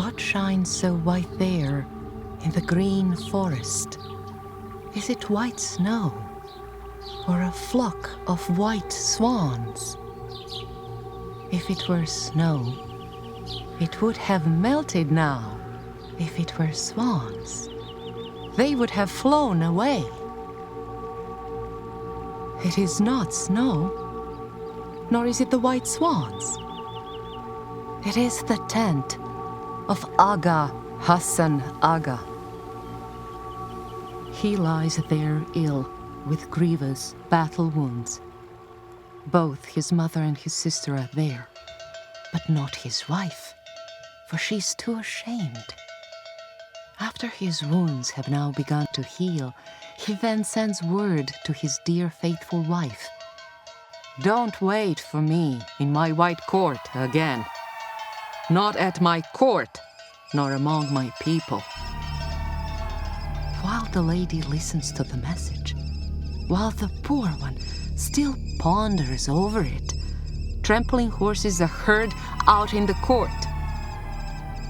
What shines so white there in the green forest? Is it white snow or a flock of white swans? If it were snow, it would have melted now. If it were swans, they would have flown away. It is not snow, nor is it the white swans. It is the tent of Aga Hasan Aga. He lies there ill with grievous battle wounds. Both his mother and his sister are there, but not his wife, for she's too ashamed. After his wounds have now begun to heal, he then sends word to his dear faithful wife. Don't wait for me in my white court again. Not at my court, nor among my people. While the lady listens to the message, while the poor one still ponders over it, trampling horses are heard out in the court.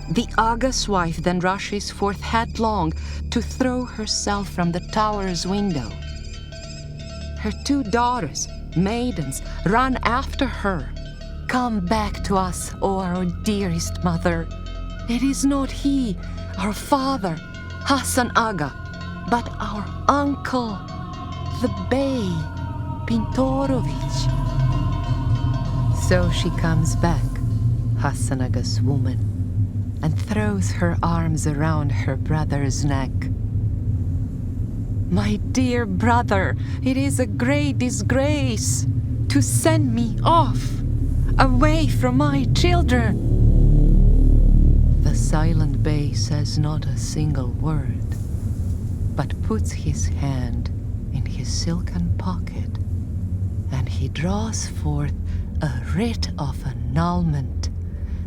The Aga's wife then rushes forth headlong to throw herself from the tower's window. Her 2 daughters, maidens, run after her. Come back to us, O our dearest mother. It is not he, our father, Hasan Aga, but our uncle, the Bey, Pintorovic. So she comes back, Hasan Aga's woman, and throws her arms around her brother's neck. My dear brother, it is a great disgrace to send me off, away from my children. The silent Bey says not a single word, but puts his hand in his silken pocket, and he draws forth a writ of annulment,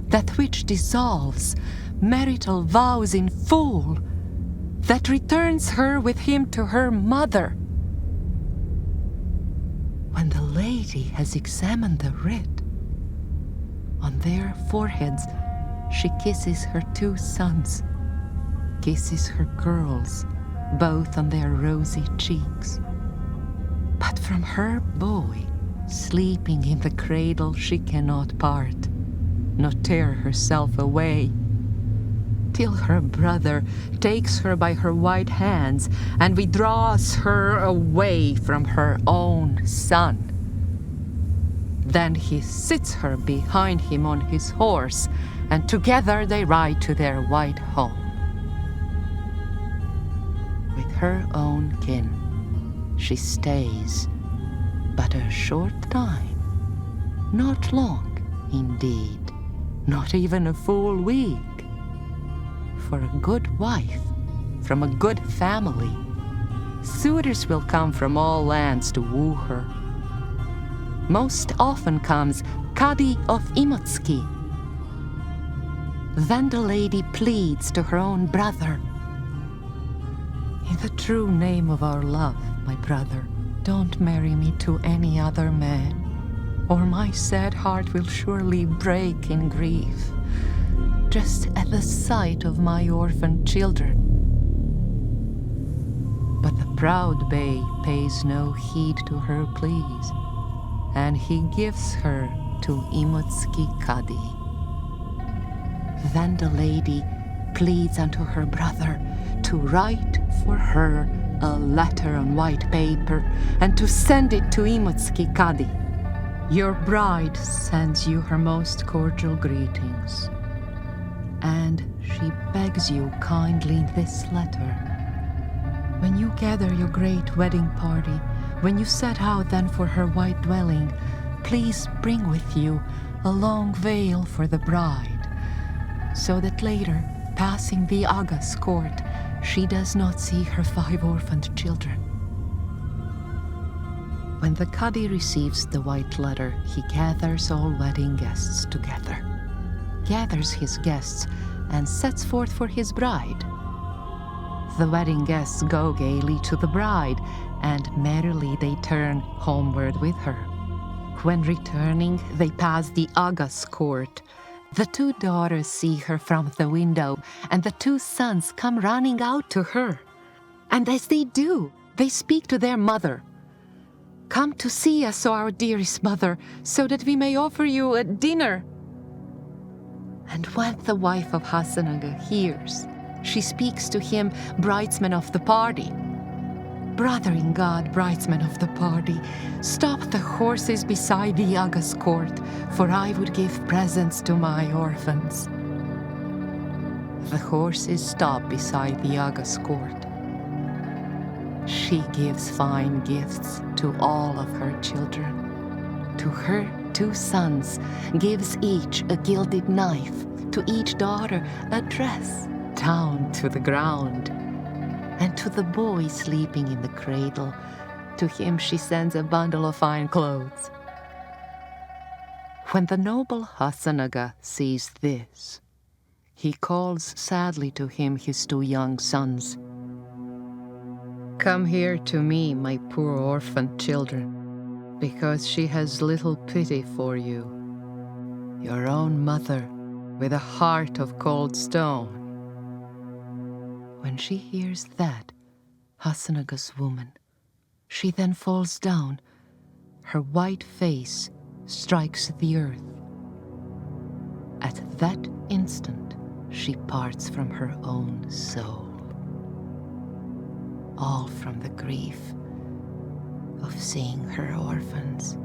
that which dissolves marital vows in full, that returns her with him to her mother. When the lady has examined the writ, on their foreheads she kisses her 2 sons, kisses her girls, both on their rosy cheeks. But from her boy, sleeping in the cradle, she cannot part, nor tear herself away, till her brother takes her by her white hands and withdraws her away from her own son. Then he sits her behind him on his horse, and together they ride to their white home. With her own kin, she stays but a short time, not long indeed, not even a full week. For a good wife from a good family, suitors will come from all lands to woo her. Most often comes Kadi of Imotski. Then the lady pleads to her own brother. In the true name of our love, my brother, don't marry me to any other man, or my sad heart will surely break in grief, just at the sight of my orphaned children. But the proud Bey pays no heed to her pleas, and he gives her to Imotski Kadi. Then the lady pleads unto her brother to write for her a letter on white paper and to send it to Imotski Kadi. Your bride sends you her most cordial greetings, and she begs you kindly in this letter, when you gather your great wedding party, when you set out then for her white dwelling, please bring with you a long veil for the bride, so that later, passing the Aga's court, she does not see her 5 orphaned children. When the Kadi receives the white letter, he gathers all wedding guests together, gathers his guests, and sets forth for his bride. The wedding guests go gaily to the bride, and merrily they turn homeward with her. When returning, they pass the Aga's court, The two daughters see her from the window, and the two sons come running out to her. And as they do, they speak to their mother. "Come to see us, O our dearest mother, so that we may offer you a dinner." And when the wife of Hasan Aga hears, she speaks to him, bridesman of the party. "Brother in God, bridesman of the party, stop the horses beside the Aga's court, for I would give presents to my orphans." The horses stop beside the Aga's court. She gives fine gifts to all of her children. To her two sons gives each a gilded knife, to each daughter a dress down to the ground. And to the boy sleeping in the cradle, to him she sends a bundle of fine clothes. When the noble Hasan Aga sees this, he calls sadly to him his two young sons. "Come here to me, my poor orphaned children, because she has little pity for you. Your own mother, with a heart of cold stone." When she hears that, Hasan Aga's woman, she then falls down. Her white face strikes the earth. At that instant, she parts from her own soul. All from the grief of seeing her orphans